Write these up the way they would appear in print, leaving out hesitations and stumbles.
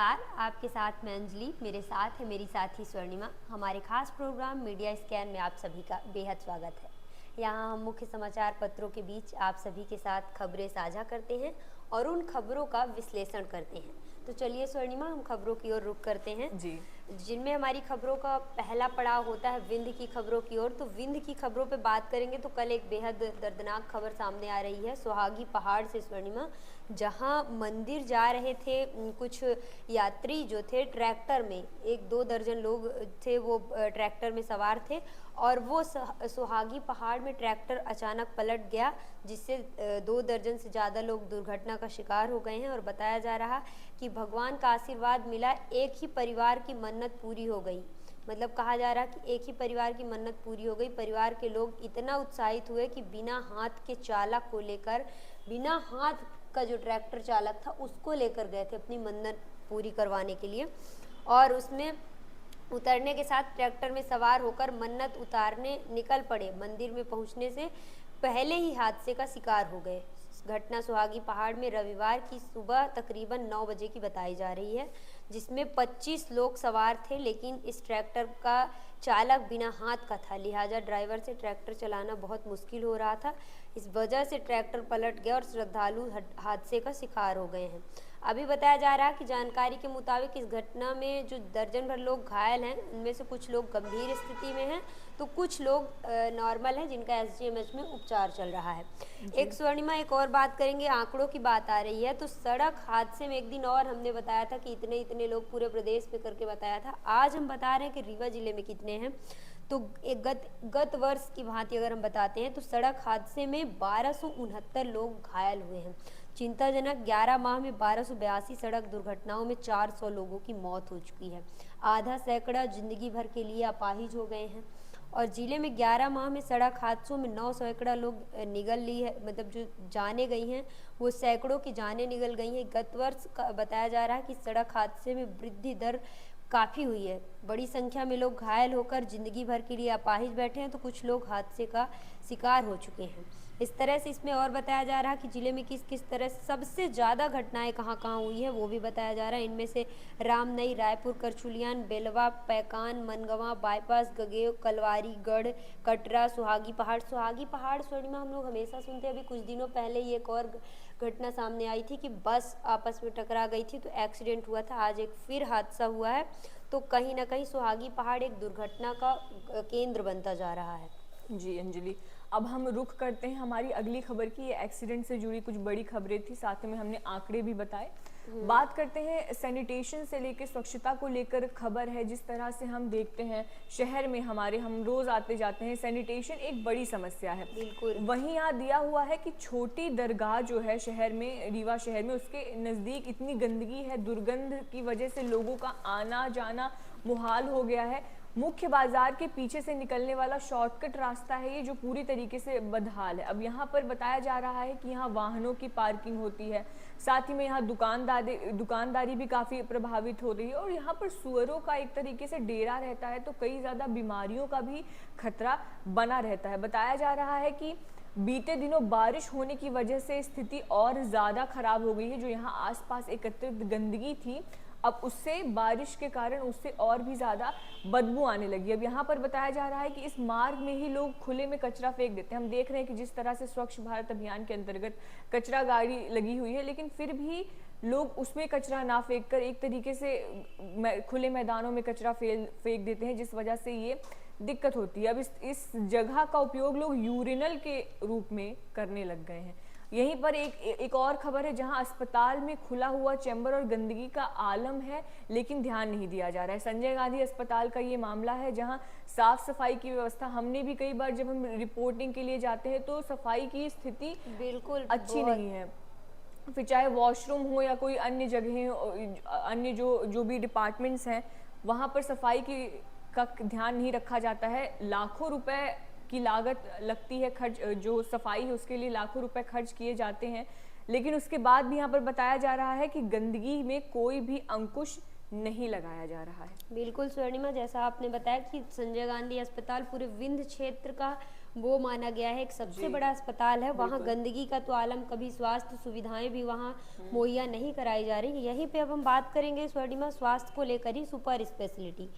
नमस्कार। आपके साथ मैं अंजलि, मेरे साथ है मेरी साथी स्वर्णिमा। हमारे खास प्रोग्राम मीडिया स्कैन में आप सभी का बेहद स्वागत है। यहाँ हम मुख्य समाचार पत्रों के बीच आप सभी के साथ खबरें साझा करते हैं और उन खबरों का विश्लेषण करते हैं। तो चलिए स्वर्णिमा, हम खबरों की ओर रुख करते हैं जी। जिनमें हमारी खबरों का पहला पड़ाव होता है विंध्य की खबरों की ओर। तो विंध्य की खबरों पे बात करेंगे तो कल एक बेहद दर्दनाक खबर सामने आ रही है सुहागी पहाड़ से स्वर्णिमा, जहां मंदिर जा रहे थे कुछ यात्री जो थे ट्रैक्टर में, 1-2 दर्जन लोग थे, वो ट्रैक्टर में सवार थे और वो सुहागी पहाड़ में ट्रैक्टर अचानक पलट गया, जिससे 2 दर्जन से ज़्यादा लोग दुर्घटना का शिकार हो गए हैं। और बताया जा रहा कि भगवान का आशीर्वाद मिला, एक ही परिवार की मन्नत पूरी हो गई। मतलब कहा जा रहा कि एक ही परिवार की मन्नत पूरी हो गई। परिवार के लोग इतना उत्साहित हुए कि बिना हाथ के चालक को लेकर, बिना हाथ का जो ट्रैक्टर चालक था उसको लेकर गए थे अपनी मन्नत पूरी करवाने के लिए। और उसमें उतरने के साथ ट्रैक्टर में सवार होकर मन्नत उतारने निकल पड़े। मंदिर में पहुंचने से पहले ही हादसे का शिकार हो गए। घटना सुहागी पहाड़ में रविवार की सुबह तकरीबन 9 बजे की बताई जा रही है, जिसमें 25 लोग सवार थे, लेकिन इस ट्रैक्टर का चालक बिना हाथ का था, लिहाजा ड्राइवर से ट्रैक्टर चलाना बहुत मुश्किल हो रहा था। इस वजह से ट्रैक्टर पलट गया और श्रद्धालु हादसे का शिकार हो गए हैं। अभी बताया जा रहा है कि जानकारी के मुताबिक इस घटना में जो दर्जन भर लोग घायल हैं, उनमें से कुछ लोग गंभीर स्थिति में हैं तो कुछ लोग नॉर्मल हैं, जिनका एसजीएमएच में उपचार चल रहा है। एक स्वर्णिमा, एक और बात करेंगे, आंकड़ों की बात आ रही है तो सड़क हादसे में एक दिन और हमने बताया था कि इतने इतने लोग पूरे प्रदेश में करके बताया था। आज हम बता रहे हैं कि रीवा जिले में कितने हैं। तो एक गत वर्ष की भांति अगर हम बताते हैं तो सड़क हादसे में 1269 लोग घायल हुए हैं। चिंताजनक, 11 माह में 1282 सड़क दुर्घटनाओं में 400 लोगों की मौत हो चुकी है। आधा सैकड़ा जिंदगी भर के लिए अपाहिज हो गए हैं। और जिले में 11 माह में सड़क हादसों में 9 सैकड़ा लोग निगल ली है, मतलब जो जाने गई हैं वो सैकड़ों की जानें निगल गई हैं। गत वर्ष का बताया जा रहा है कि सड़क हादसे में वृद्धि दर काफ़ी हुई है। बड़ी संख्या में लोग घायल होकर जिंदगी भर के लिए अपाहिज बैठे हैं तो कुछ लोग हादसे का शिकार हो चुके हैं। इस तरह से इसमें और बताया जा रहा है कि जिले में किस किस तरह सबसे ज़्यादा घटनाएं कहाँ कहाँ हुई है वो भी बताया जा रहा है। इनमें से रामनई, रायपुर, करचुलियान, बेलवा, पैकान, मनगवा, बाईपास, गगेव, कलवारी, गढ़, कटरा, सुहागी पहाड़ स्वर्णिमा हम लोग हमेशा सुनते हैं। अभी कुछ दिनों पहले ही एक और घटना सामने आई थी कि बस आपस में टकरा गई थी तो एक्सीडेंट हुआ था। आज एक फिर हादसा हुआ है। तो कहीं ना कहीं सुहागी पहाड़ एक दुर्घटना का केंद्र बनता जा रहा है। जी अंजलि, अब हम रुख करते हैं हमारी अगली खबर की। ये एक्सीडेंट से जुड़ी कुछ बड़ी खबरें थी, साथ में हमने आंकड़े भी बताए। बात करते हैं सैनिटेशन से लेकर स्वच्छता को लेकर खबर है। जिस तरह से हम देखते हैं शहर में हमारे, हम रोज आते जाते हैं, सैनिटेशन एक बड़ी समस्या है। बिल्कुल। वहीं यहाँ दिया हुआ है कि छोटी दरगाह जो है शहर में, रीवा शहर में, उसके नज़दीक इतनी गंदगी है, दुर्गंध की वजह से लोगों का आना जाना मुहाल हो गया है। मुख्य बाजार के पीछे से निकलने वाला शॉर्टकट रास्ता है ये, जो पूरी तरीके से बदहाल है। अब यहाँ पर बताया जा रहा है कि यहाँ वाहनों की पार्किंग होती है, साथ ही में यहाँ दुकानदारी भी काफ़ी प्रभावित हो रही है और यहाँ पर सुअरों का एक तरीके से डेरा रहता है, तो कई ज़्यादा बीमारियों का भी खतरा बना रहता है। बताया जा रहा है कि बीते दिनों बारिश होने की वजह से स्थिति और ज़्यादा खराब हो गई है। जो यहाँ आसपास एकत्रित गंदगी थी, अब उससे, बारिश के कारण उससे और भी ज़्यादा बदबू आने लगी। अब यहाँ पर बताया जा रहा है कि इस मार्ग में ही लोग खुले में कचरा फेंक देते हैं। हम देख रहे हैं कि जिस तरह से स्वच्छ भारत अभियान के अंतर्गत कचरा गाड़ी लगी हुई है, लेकिन फिर भी लोग उसमें कचरा ना फेंक कर एक तरीके से खुले मैदानों में कचरा फेंक देते हैं, जिस वजह से ये दिक्कत होती है। अब इस जगह का उपयोग लोग यूरिनल के रूप में करने लग गए हैं। यहीं पर एक और खबर है, जहां अस्पताल में खुला हुआ चैम्बर और गंदगी का आलम है, लेकिन ध्यान नहीं दिया जा रहा है। संजय गांधी अस्पताल का ये मामला है, जहां साफ सफाई की व्यवस्था, हमने भी कई बार जब हम रिपोर्टिंग के लिए जाते हैं तो सफाई की स्थिति बिल्कुल अच्छी नहीं है। फिर चाहे वॉशरूम हो या कोई अन्य जगह, अन्य जो भी डिपार्टमेंट्स हैं, वहाँ पर सफाई का ध्यान नहीं रखा जाता है। लाखों रुपए की लागत लगती है, खर्च, जो सफाई है उसके लिए लाखों रुपए खर्च किए जाते हैं, लेकिन उसके बाद भी यहाँ पर बताया जा रहा है कि गंदगी में कोई भी अंकुश नहीं लगाया जा रहा है। बिल्कुल स्वर्णिमा, जैसा आपने बताया कि संजय गांधी अस्पताल पूरे विंध्य क्षेत्र का वो माना गया है एक सबसे बड़ा अस्पताल है। वहाँ गंदगी का तो आलम, कभी स्वास्थ्य सुविधाएं भी वहाँ मुहैया नहीं कराई जा रही। यहीं पे अब हम बात करेंगे स्वर्णिमा स्वास्थ्य को लेकर ही, सुपर स्पेशलिटी।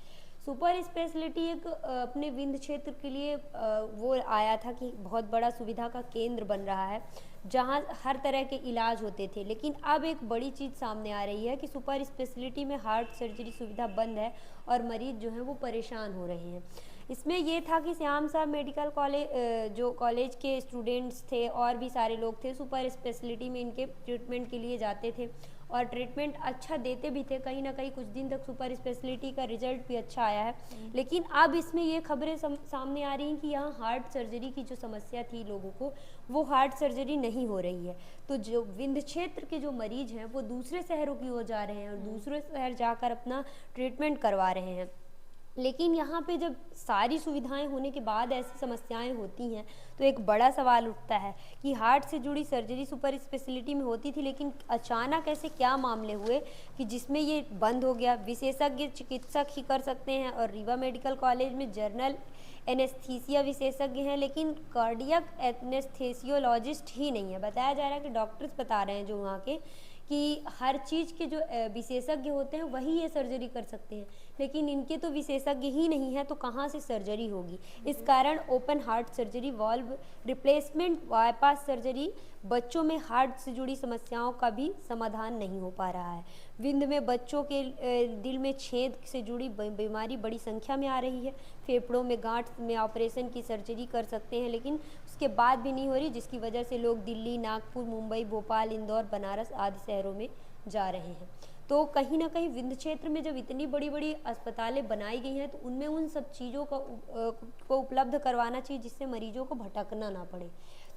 सुपर स्पेशलिटी एक अपने विंध्य क्षेत्र के लिए वो आया था कि बहुत बड़ा सुविधा का केंद्र बन रहा है जहां हर तरह के इलाज होते थे। लेकिन अब एक बड़ी चीज़ सामने आ रही है कि सुपर स्पेशलिटी में हार्ट सर्जरी सुविधा बंद है और मरीज जो हैं वो परेशान हो रहे हैं। इसमें ये था कि श्याम साहब मेडिकल कॉलेज, जो कॉलेज के स्टूडेंट्स थे और भी सारे लोग थे, सुपर स्पेशलिटी में इनके ट्रीटमेंट के लिए जाते थे और ट्रीटमेंट अच्छा देते भी थे। कहीं ना कहीं कुछ दिन तक सुपर स्पेशलिटी का रिजल्ट भी अच्छा आया है। लेकिन अब इसमें ये खबरें सामने आ रही हैं कि यहाँ हार्ट सर्जरी की जो समस्या थी लोगों को, वो हार्ट सर्जरी नहीं हो रही है। तो जो विंध्य क्षेत्र के जो मरीज हैं वो दूसरे शहरों की ओर जा रहे हैं और दूसरे शहर जाकर अपना ट्रीटमेंट करवा रहे हैं। लेकिन यहाँ पे जब सारी सुविधाएं होने के बाद ऐसी समस्याएं होती हैं तो एक बड़ा सवाल उठता है कि हार्ट से जुड़ी सर्जरी सुपर स्पेशलिटी में होती थी, लेकिन अचानक ऐसे क्या मामले हुए कि जिसमें ये बंद हो गया। विशेषज्ञ चिकित्सक ही कर सकते हैं और रीवा मेडिकल कॉलेज में जनरल एनेस्थीसिया विशेषज्ञ हैं, लेकिन कार्डियक एनेस्थेसियोलॉजिस्ट ही नहीं है। बताया जा रहा है कि डॉक्टर्स बता रहे हैं जो वहाँ के कि हर चीज़ के जो विशेषज्ञ होते हैं वही ये सर्जरी कर सकते हैं, लेकिन इनके तो विशेषज्ञ ही नहीं है, तो कहाँ से सर्जरी होगी। इस कारण open heart surgery, valve replacement, bypass surgery, बच्चों में हार्ट से जुड़ी समस्याओं का भी समाधान नहीं हो पा रहा है। विंध्य में बच्चों के दिल में छेद से जुड़ी बीमारी बड़ी संख्या में आ रही है। फेफड़ों में गांठ में ऑपरेशन की सर्जरी कर सकते हैं, लेकिन उसके बाद भी नहीं हो रही, जिसकी वजह से लोग दिल्ली, नागपुर, मुंबई, भोपाल, इंदौर, बनारस आदि शहरों में जा रहे हैं। तो कहीं ना कहीं विंध्य क्षेत्र में जब इतनी बड़ी बड़ी अस्पतालें बनाई गई हैं तो उनमें उन सब चीज़ों को उपलब्ध करवाना चाहिए जिससे मरीजों को भटकना ना पड़े।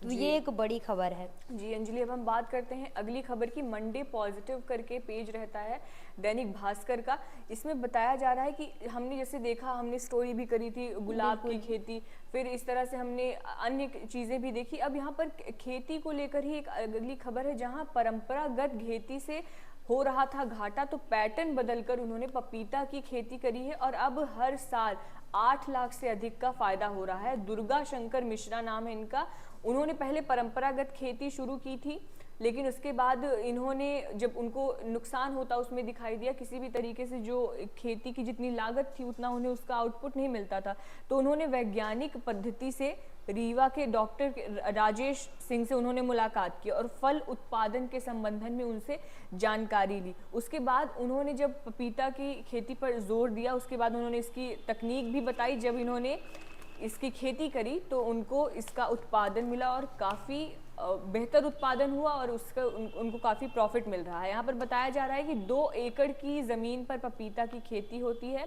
तो ये एक बड़ी खबर है। जी अंजलि, अब हम बात करते हैं अगली खबर की। मंडे पॉजिटिव करके पेज रहता है दैनिक भास्कर का। इसमें बताया जा रहा है कि हमने जैसे देखा, हमने स्टोरी भी करी थी गुलाब की खेती, फिर इस तरह से हमने अन्य चीज़ें भी देखी। अब यहाँ पर खेती को लेकर ही एक अगली खबर है जहाँ परंपरागत खेती से हो रहा था घाटा, तो पैटर्न बदलकर उन्होंने पपीता की खेती करी है और अब हर साल 8 लाख से अधिक का फायदा हो रहा है। दुर्गा शंकर मिश्रा नाम है इनका। उन्होंने पहले परंपरागत खेती शुरू की थी, लेकिन उसके बाद इन्होंने जब उनको नुकसान होता उसमें दिखाई दिया, किसी भी तरीके से जो खेती की जितनी लागत थी उतना उन्हें उसका आउटपुट नहीं मिलता था, तो उन्होंने वैज्ञानिक पद्धति से रीवा के डॉक्टर राजेश सिंह से उन्होंने मुलाकात की और फल उत्पादन के संबंधन में उनसे जानकारी ली। उसके बाद उन्होंने जब पपीता की खेती पर जोर दिया, उसके बाद उन्होंने इसकी तकनीक भी बताई। जब इन्होंने इसकी खेती करी तो उनको इसका उत्पादन मिला और काफ़ी बेहतर उत्पादन हुआ और उसका उनको काफ़ी प्रॉफिट मिल रहा है। यहाँ पर बताया जा रहा है कि 2 एकड़ की ज़मीन पर पपीता की खेती होती है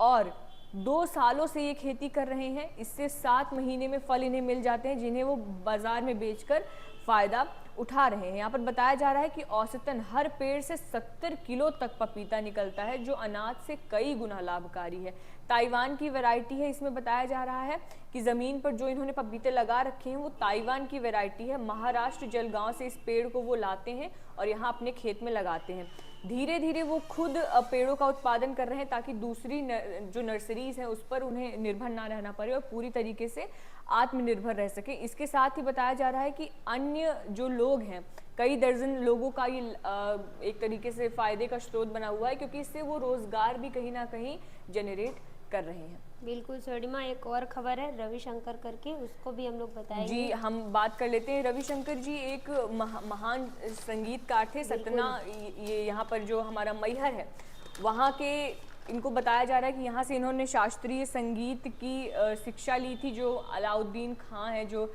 और 2 सालों से ये खेती कर रहे हैं। इससे 7 महीने में फल इन्हें मिल जाते हैं जिन्हें वो बाज़ार में बेचकर फ़ायदा उठा रहे हैं। यहाँ पर बताया जा रहा है कि औसतन हर पेड़ से 70 किलो तक पपीता निकलता है, जो अनाज से कई गुना लाभकारी है। ताइवान की वैरायटी है। इसमें बताया जा रहा है कि ज़मीन पर जो इन्होंने पपीते लगा रखे हैं वो ताइवान की वैरायटी है। महाराष्ट्र जलगांव से इस पेड़ को वो लाते हैं और यहाँ अपने खेत में लगाते हैं। धीरे धीरे वो खुद पेड़ों का उत्पादन कर रहे हैं ताकि दूसरी जो नर्सरीज हैं उस पर उन्हें निर्भर ना रहना पड़े और पूरी तरीके से आत्मनिर्भर रह सके। इसके साथ ही बताया जा रहा है कि अन्य जो लोग हैं, कई दर्जन लोगों का ये एक तरीके से फायदे का स्रोत बना हुआ है, क्योंकि इससे वो रोजगार भी कहीं ना कहीं जनरेट कर रहे हैं। बिल्कुल स्वर्णिमा, एक और खबर है रविशंकर करके, उसको भी हम लोग बताएंगे। जी हम बात कर लेते हैं। रविशंकर जी एक महान संगीतकार थे। सतना, ये यहाँ पर जो हमारा मैहर है वहाँ के, इनको बताया जा रहा है कि यहाँ से इन्होंने शास्त्रीय संगीत की शिक्षा ली थी। जो अलाउद्दीन खां है, जो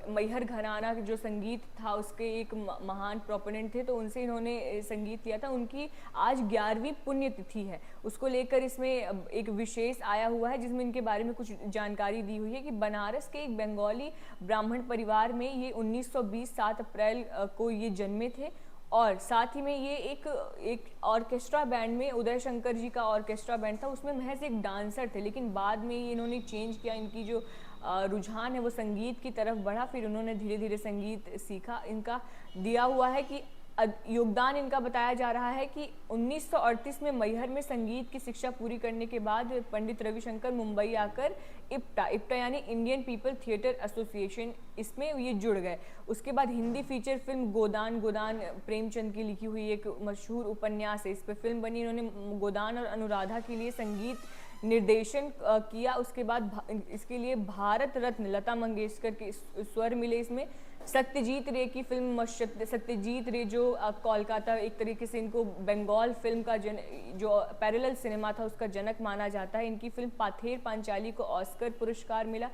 मैहर घराना जो संगीत था उसके एक महान प्रोपोनेंट थे, तो उनसे इन्होंने संगीत लिया था। उनकी आज 11वीं पुण्यतिथि है, उसको लेकर इसमें एक विशेष आया हुआ है जिसमें इनके बारे में कुछ जानकारी दी हुई है कि बनारस के एक बंगाली ब्राह्मण परिवार में ये 1920 7 अप्रैल को ये जन्मे थे और साथ ही में ये एक ऑर्केस्ट्रा बैंड में, उदय शंकर जी का ऑर्केस्ट्रा बैंड था, उसमें महज एक डांसर थे। लेकिन बाद में ये इन्होंने चेंज किया, इनकी जो रुझान है वो संगीत की तरफ बढ़ा, फिर उन्होंने धीरे धीरे संगीत सीखा। इनका दिया हुआ है कि योगदान इनका बताया जा रहा है कि 1938 में मैहर में संगीत की शिक्षा पूरी करने के बाद पंडित रविशंकर मुंबई आकर इप्टा यानी इंडियन पीपल थिएटर एसोसिएशन, इसमें ये जुड़ गए। उसके बाद हिंदी फीचर फिल्म गोदान प्रेमचंद की लिखी हुई एक मशहूर उपन्यास है, इस पर फिल्म बनी। इन्होंने गोदान और अनुराधा के लिए संगीत निर्देशन किया। उसके बाद इसके लिए भारत रत्न लता मंगेशकर के स्वर मिले। इसमें सत्यजीत रे की फिल्म सत्यजीत रे जो कोलकाता, एक तरीके से इनको बंगाल फिल्म का जो पैरेलल सिनेमा था उसका जनक माना जाता है। इनकी फिल्म पाथेर पांचाली को ऑस्कर पुरस्कार मिला।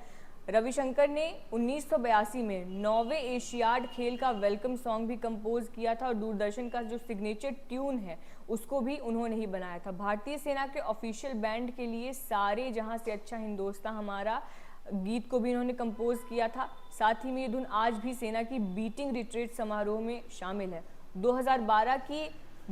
रविशंकर ने 1982 में 9वें एशियाड खेल का वेलकम सॉन्ग भी कंपोज किया था और दूरदर्शन का जो सिग्नेचर ट्यून है उसको भी उन्होंने ही बनाया था। भारतीय सेना के ऑफिशियल बैंड के लिए सारे जहां से अच्छा हिंदुस्तान हमारा गीत को भी इन्होंने कंपोज किया था। साथ ही में ये धुन आज भी सेना की बीटिंग रिट्रीट समारोह में शामिल है। 2012 की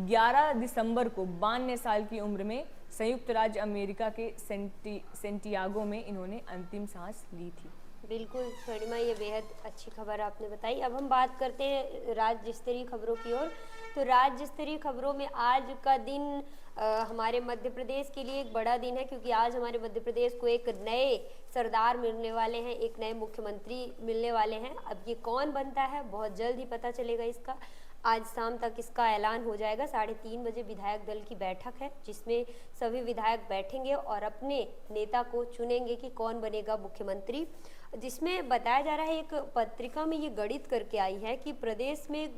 11 दिसंबर को 92 साल की उम्र में संयुक्त राज्य अमेरिका के सेंटियागो में इन्होंने अंतिम सांस ली थी। बिल्कुल स्वर्णिमा, ये बेहद अच्छी खबर आपने बताई। अब हम बात करते हैं राज्य स्तरीय खबरों की ओर। तो राज्य स्तरीय खबरों में आज का दिन हमारे मध्य प्रदेश के लिए एक बड़ा दिन है, क्योंकि आज हमारे मध्य प्रदेश को एक नए सरदार मिलने वाले हैं, एक नए मुख्यमंत्री मिलने वाले हैं। अब ये कौन बनता है बहुत जल्द ही पता चलेगा इसका। आज शाम तक इसका ऐलान हो जाएगा। 3:30 बजे विधायक दल की बैठक है, जिसमें सभी विधायक बैठेंगे और अपने नेता को चुनेंगे कि कौन बनेगा मुख्यमंत्री। जिसमें बताया जा रहा है, एक पत्रिका में ये गणित करके आई है कि प्रदेश में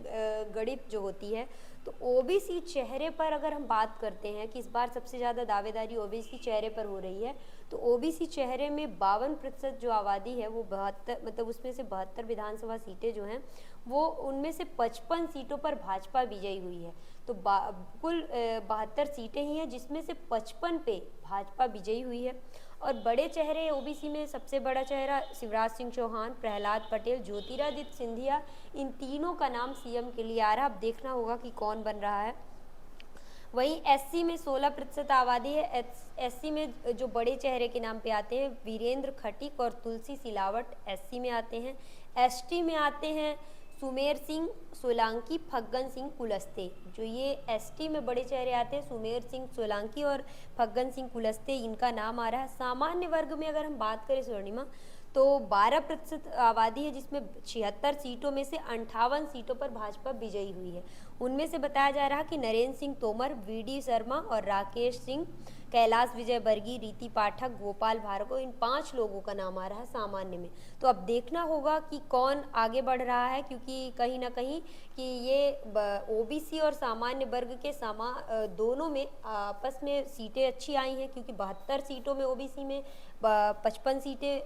गणित जो होती है तो ओबीसी चेहरे पर अगर हम बात करते हैं कि इस बार सबसे ज़्यादा दावेदारी ओबीसी चेहरे पर हो रही है, तो ओबीसी चेहरे में 52% जो आबादी है वो 72, मतलब उसमें से 72 विधानसभा सीटें जो हैं वो उनमें से 55 सीटों पर भाजपा विजयी हुई है। तो कुल 72 सीटें ही हैं, जिसमें से 55 पे भाजपा विजयी हुई है। और बड़े चेहरे ओबीसी में सबसे बड़ा चेहरा शिवराज सिंह चौहान, प्रहलाद पटेल, ज्योतिरादित्य सिंधिया, इन तीनों का नाम सीएम के लिए आ रहा है। अब देखना होगा कि कौन बन रहा है। वहीं एससी में 16% आबादी है। एससी में जो बड़े चेहरे के नाम पे आते हैं वीरेंद्र खटीक और तुलसी सिलावट एससी में आते हैं। एसटी में आते हैं सुमेर सिंह सोलंकी, फग्गन सिंह कुलस्ते। जो ये एसटी में बड़े चेहरे आते हैं सुमेर सिंह सोलंकी और फग्गन सिंह कुलस्ते, इनका नाम आ रहा है। सामान्य वर्ग में अगर हम बात करें स्वर्णिमा, तो 12% आबादी है, जिसमें 76 सीटों में से 58 सीटों पर भाजपा विजयी हुई है। उनमें से बताया जा रहा कि नरेंद्र सिंह तोमर, वीडी शर्मा और राकेश सिंह, कैलाश विजयवर्गीय, रीति पाठक, गोपाल भार्गव, इन 5 लोगों का नाम आ रहा है सामान्य में। तो अब देखना होगा कि कौन आगे बढ़ रहा है, क्योंकि कहीं ना कहीं कि ये ओबीसी और सामान्य वर्ग के दोनों में आपस में सीटें अच्छी आई हैं, क्योंकि 72 सीटों में ओबीसी में 55 सीटें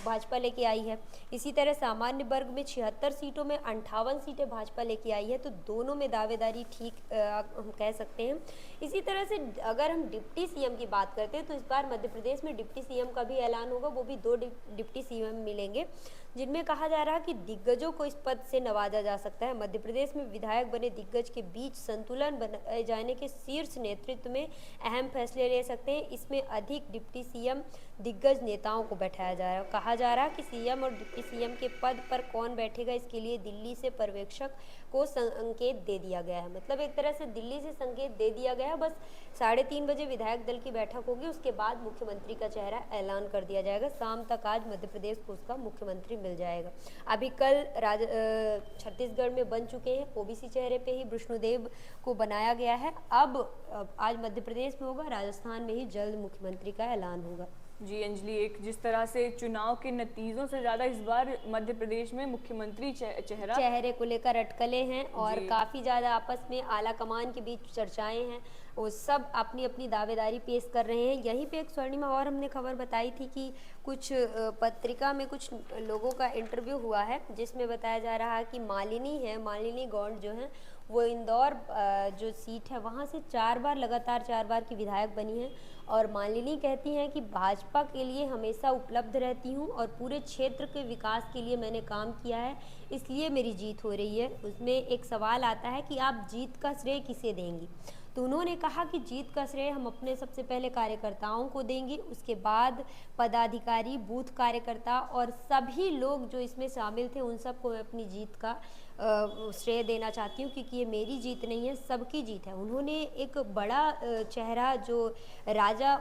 भाजपा लेके आई है। इसी तरह सामान्य वर्ग में 76 सीटों में 58 सीटें भाजपा लेके आई है। तो दोनों में दावेदारी ठीक हम कह सकते हैं। इसी तरह से अगर हम डिप्टी सीएम की बात करते हैं, तो इस बार मध्य प्रदेश में डिप्टी सीएम का भी ऐलान होगा। वो भी 2 डिप्टी सीएम मिलेंगे, जिनमें कहा जा रहा है कि दिग्गजों को इस पद से नवाजा जा सकता है। मध्य प्रदेश में विधायक बने दिग्गज के बीच संतुलन बनाए जाने के शीर्ष नेतृत्व में अहम फैसले ले सकते हैं। इसमें अधिक डिप्टी सीएम दिग्गज नेताओं को बैठाया जा रहा है। कहा जा रहा है कि सीएम और डिप्टी सीएम के पद पर कौन बैठेगा, इसके लिए दिल्ली से पर्यवेक्षक को संकेत दे दिया गया है। मतलब एक तरह से दिल्ली से संकेत दे दिया गया है। बस 3:30 बजे विधायक दल की बैठक होगी, उसके बाद मुख्यमंत्री का चेहरा ऐलान कर दिया जाएगा। शाम तक आज मध्य प्रदेश को उसका मुख्यमंत्री मिल जाएगा। अभी कल छत्तीसगढ़ में बन चुके हैं, ओबीसी चेहरे पे ही विष्णुदेव को बनाया गया है। अब आज मध्य प्रदेश में होगा, राजस्थान में ही जल्द मुख्यमंत्री का ऐलान होगा। जी अंजलि, एक जिस तरह से चुनाव के नतीजों से ज्यादा इस बार मध्य प्रदेश में मुख्यमंत्री चेहरे को लेकर अटकलें हैं और काफी ज्यादा आपस में आला कमान के बीच चर्चाएं हैं। वो सब अपनी अपनी दावेदारी पेश कर रहे हैं। यहीं पे एक स्वर्णिमा और हमने खबर बताई थी कि कुछ पत्रिका में कुछ लोगों का इंटरव्यू हुआ है, जिसमें बताया जा रहा है कि मालिनी गौंड जो है वो इंदौर जो सीट है वहाँ से 4 बार की विधायक बनी है। और मालिनी कहती हैं कि भाजपा के लिए हमेशा उपलब्ध रहती हूँ और पूरे क्षेत्र के विकास के लिए मैंने काम किया है, इसलिए मेरी जीत हो रही है। उसमें एक सवाल आता है कि आप जीत का श्रेय किसे देंगी, तो उन्होंने कहा कि जीत का श्रेय हम अपने सबसे पहले कार्यकर्ताओं को देंगे, उसके बाद पदाधिकारी, बूथ कार्यकर्ता और सभी लोग जो इसमें शामिल थे उन सबको मैं अपनी जीत का श्रेय देना चाहती हूँ, क्योंकि ये मेरी जीत नहीं है, सबकी जीत है। उन्होंने एक बड़ा चेहरा जो राजा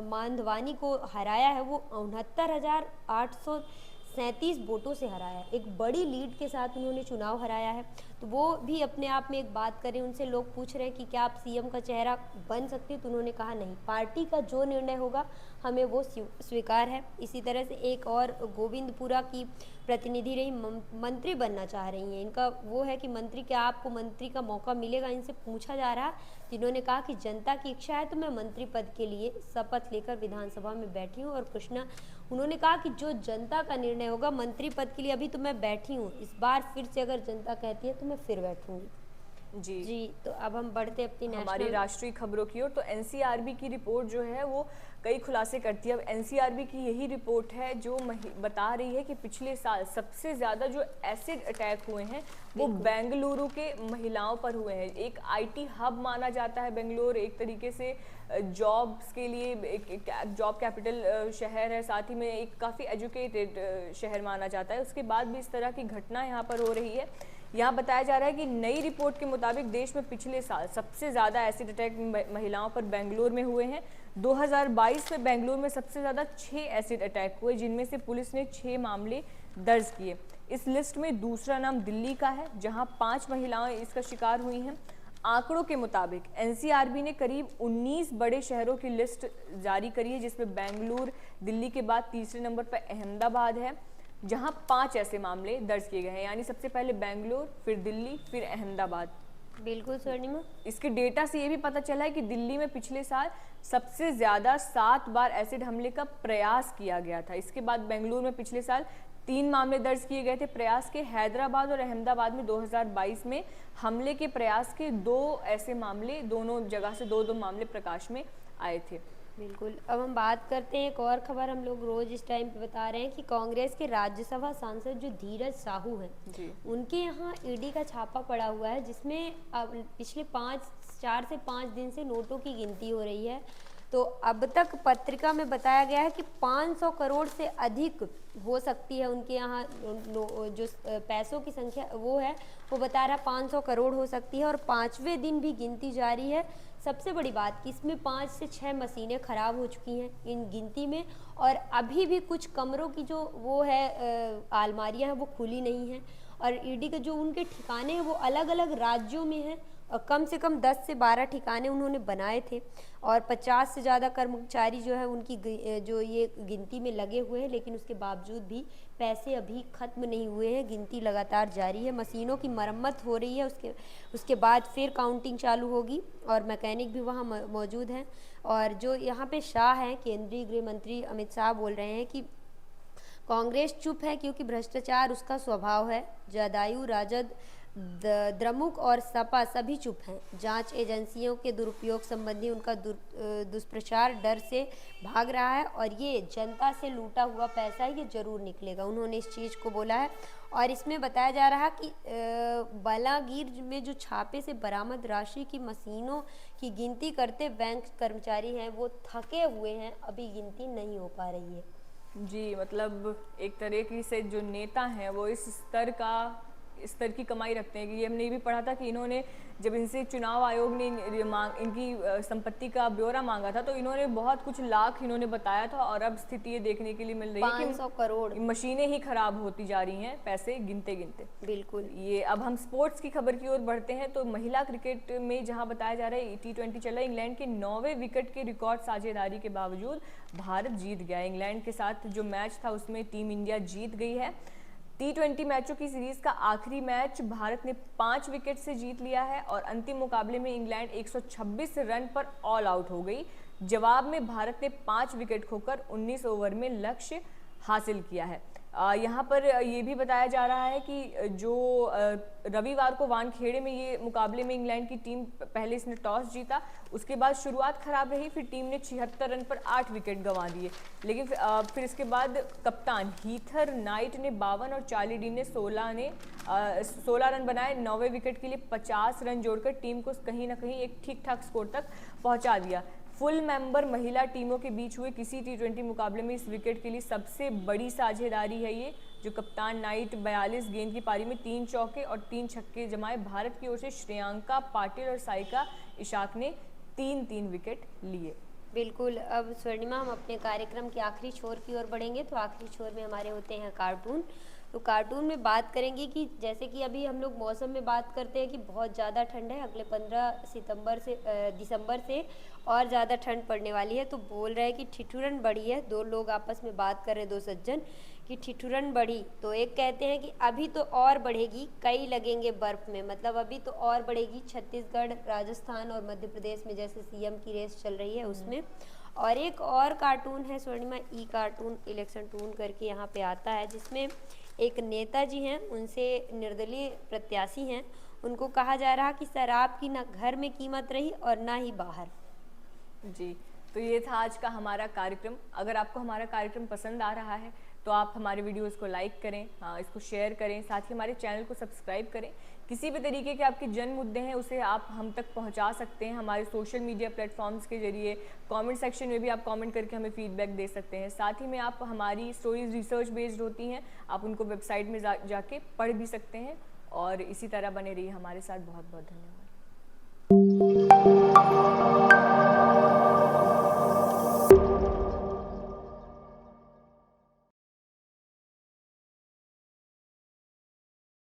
मांधवानी को हराया है, वो 69,837 वोटों से हराया है। एक बड़ी लीड के साथ उन्होंने चुनाव हराया है। तो वो भी अपने आप में एक बात करें। उनसे लोग पूछ रहे हैं कि क्या आप सीएम का चेहरा बन सकती हैं, तो उन्होंने कहा नहीं, पार्टी का जो निर्णय होगा हमें वो स्वीकार है। इसी तरह से एक और गोविंदपुरा की प्रतिनिधि रही, मंत्री बनना चाह रही हैं। इनका वो है कि मंत्री, क्या आपको मंत्री का मौका मिलेगा, इनसे पूछा जा रहा। जिन्होंने कहा कि जनता की इच्छा है तो मैं मंत्री पद के लिए शपथ लेकर विधानसभा में बैठी हूँ। और कृष्णा, उन्होंने कहा कि जो जनता का निर्णय होगा मंत्री पद के लिए, अभी तो मैं बैठी हूँ, इस बार फिर से अगर जनता कहती है तो मैं फिर बैठूंगी। जी, तो अब हम बढ़ते अपनी हमारी राष्ट्रीय खबरों की ओर। तो एनसीआरबी की रिपोर्ट जो है वो कई खुलासे करती है। अब एनसीआरबी की यही रिपोर्ट है जो बता रही है कि पिछले साल सबसे ज़्यादा जो एसिड अटैक हुए हैं वो बेंगलुरु के महिलाओं पर हुए हैं। एक आईटी हब माना जाता है बेंगलुरु, एक तरीके से जॉब्स के लिए एक जॉब कैपिटल शहर है, साथ ही में एक काफ़ी एजुकेटेड शहर माना जाता है। उसके बाद भी इस तरह की घटना यहाँ पर हो रही है। यहाँ बताया जा रहा है कि नई रिपोर्ट के मुताबिक देश में पिछले साल सबसे ज़्यादा एसिड अटैक महिलाओं पर बेंगलुरु में हुए हैं। 2022 में बेंगलुरु में सबसे ज़्यादा 6 एसिड अटैक हुए, जिनमें से पुलिस ने 6 मामले दर्ज किए। इस लिस्ट में दूसरा नाम दिल्ली का है, जहां 5 महिलाएं इसका शिकार हुई हैं। आंकड़ों के मुताबिक एनसीआरबी ने करीब 19 बड़े शहरों की लिस्ट जारी करी है, जिसमें बेंगलुरु दिल्ली के बाद तीसरे नंबर पर अहमदाबाद है, जहां 5 ऐसे मामले दर्ज किए गए हैं। यानी सबसे पहले बेंगलुरु, फिर दिल्ली, फिर अहमदाबाद। बिल्कुल स्वर्णिमा, इसके डेटा से ये भी पता चला है कि दिल्ली में पिछले साल सबसे ज़्यादा 7 बार एसिड हमले का प्रयास किया गया था। इसके बाद बेंगलुरु में पिछले साल 3 मामले दर्ज किए गए थे प्रयास के। हैदराबाद और अहमदाबाद में 2022 में हमले के प्रयास के 2 ऐसे मामले, दोनों जगह से 2-2 मामले प्रकाश में आए थे। बिल्कुल। अब हम बात करते हैं एक और खबर, हम लोग रोज इस टाइम पे बता रहे हैं कि कांग्रेस के राज्यसभा सांसद जो धीरज साहू हैं, उनके यहाँ ईडी का छापा पड़ा हुआ है, जिसमें अब पिछले 4 से 5 दिन से नोटों की गिनती हो रही है। तो अब तक पत्रिका में बताया गया है कि 500 करोड़ से अधिक हो सकती है उनके यहाँ जो पैसों की संख्या वो है, वो बता रहा 500 करोड़ हो सकती है। और 5वें दिन भी गिनती जारी है। सबसे बड़ी बात कि इसमें 5 से 6 मशीनें ख़राब हो चुकी हैं इन गिनती में, और अभी भी कुछ कमरों की जो वो है अलमारियां हैं वो खुली नहीं हैं। और ईडी के जो उनके ठिकाने हैं वो अलग अलग राज्यों में हैं, और कम से कम 10 से 12 ठिकाने उन्होंने बनाए थे। और 50 से ज़्यादा कर्मचारी जो है उनकी जो ये गिनती में लगे हुए हैं, लेकिन उसके बावजूद भी पैसे अभी ख़त्म नहीं हुए हैं, गिनती लगातार जारी है। मशीनों की मरम्मत हो रही है, उसके बाद फिर काउंटिंग चालू होगी, और मैकेनिक भी वहाँ मौजूद हैं। और जो यहाँ पे शाह हैं, केंद्रीय गृह मंत्री अमित शाह बोल रहे हैं कि कांग्रेस चुप है क्योंकि भ्रष्टाचार उसका स्वभाव है। जदयू, राजद, द्रमुक और सपा सभी चुप हैं। जांच एजेंसियों के दुरुपयोग संबंधी उनका दुष्प्रचार डर से भाग रहा है, और ये जनता से लूटा हुआ पैसा ये जरूर निकलेगा, उन्होंने इस चीज़ को बोला है। और इसमें बताया जा रहा कि बालागीर में जो छापे से बरामद राशि की मशीनों की गिनती करते बैंक कर्मचारी हैं वो थके हुए हैं, अभी गिनती नहीं हो पा रही है। जी, मतलब एक तरीके से जो नेता हैं वो इस स्तर की कमाई रखते हैं। कि ये हमने भी पढ़ा था कि इन्होंने जब इनसे चुनाव आयोग ने इनकी संपत्ति का ब्यौरा मांगा था, तो इन्होंने बहुत कुछ लाख इन्होंने बताया था, और अब स्थिति ये देखने के लिए मिल रही है कि 500 करोड़ मशीनें ही खराब होती जा रही हैं, पैसे गिनते गिनते। बिल्कुल। ये अब हम स्पोर्ट्स की खबर की ओर बढ़ते हैं। तो महिला क्रिकेट में जहां बताया जा रहा है T20 चला, इंग्लैंड के 9वें विकेट के रिकॉर्ड साझेदारी के बावजूद भारत जीत गया। इंग्लैंड के साथ जो मैच था उसमें टीम इंडिया जीत गई है। T20 मैचों की सीरीज का आखिरी मैच भारत ने 5 विकेट से जीत लिया है, और अंतिम मुकाबले में इंग्लैंड 126 रन पर ऑल आउट हो गई। जवाब में भारत ने 5 विकेट खोकर 19 ओवर में लक्ष्य हासिल किया है। यहाँ पर ये भी बताया जा रहा है कि जो रविवार को वानखेड़े में ये मुकाबले में इंग्लैंड की टीम पहले इसने टॉस जीता, उसके बाद शुरुआत खराब रही, फिर टीम ने 76 रन पर 8 विकेट गंवा दिए। लेकिन फिर इसके बाद कप्तान हीथर नाइट ने 52 और चार्ली डीन ने 16 रन बनाए। 9वें विकेट के लिए 50 रन जोड़कर टीम को कहीं ना कहीं एक ठीक ठाक स्कोर तक पहुंचा दिया। फुल मेंबर महिला टीमों के बीच हुए किसी T20 मुकाबले में इस विकेट के लिए सबसे बड़ी साझेदारी है ये। जो कप्तान नाइट 42 गेंद की पारी में 3 चौके और 3 छक्के जमाए। भारत की ओर से श्रेयांका पाटिल और साइका इशाक ने 3-3 विकेट लिए। बिल्कुल। अब स्वर्णिमा, हम अपने कार्यक्रम के आखिरी छोर की ओर बढ़ेंगे। तो आखिरी छोर में हमारे होते हैं कार्टून। तो कार्टून में बात करेंगे कि जैसे कि अभी हम लोग मौसम में बात करते हैं कि बहुत ज़्यादा ठंड है, अगले 15 दिसंबर से और ज़्यादा ठंड पड़ने वाली है। तो बोल रहे हैं कि ठिठुरन बढ़ी है। दो लोग आपस में बात कर रहे हैं, दो सज्जन, कि ठिठुरन बढ़ी। तो एक कहते हैं कि अभी तो और बढ़ेगी, कई लगेंगे बर्फ में, मतलब अभी तो और बढ़ेगी। छत्तीसगढ़, राजस्थान और मध्य प्रदेश में जैसे सीएम की रेस चल रही है उसमें। और एक और कार्टून है स्वर्णिमा, ई कार्टून इलेक्शन टून करके यहाँ पे आता है, जिसमें एक नेताजी हैं, उनसे निर्दलीय प्रत्याशी हैं, उनको कहा जा रहा कि शराब की ना घर में कीमत रही और ना ही बाहर। जी, तो ये था आज का हमारा कार्यक्रम। अगर आपको हमारा कार्यक्रम पसंद आ रहा है तो आप हमारे वीडियोस को लाइक करें, हाँ, इसको शेयर करें, साथ ही हमारे चैनल को सब्सक्राइब करें। किसी भी तरीके के आपके जन मुद्दे हैं उसे आप हम तक पहुंचा सकते हैं हमारे सोशल मीडिया प्लेटफॉर्म्स के जरिए। कमेंट सेक्शन में भी आप कमेंट करके हमें फीडबैक दे सकते हैं। साथ ही में आप हमारी स्टोरीज रिसर्च बेस्ड होती हैं, आप उनको वेबसाइट में जाके पढ़ भी सकते हैं। और इसी तरह बने रहिए हमारे साथ। बहुत बहुत धन्यवाद।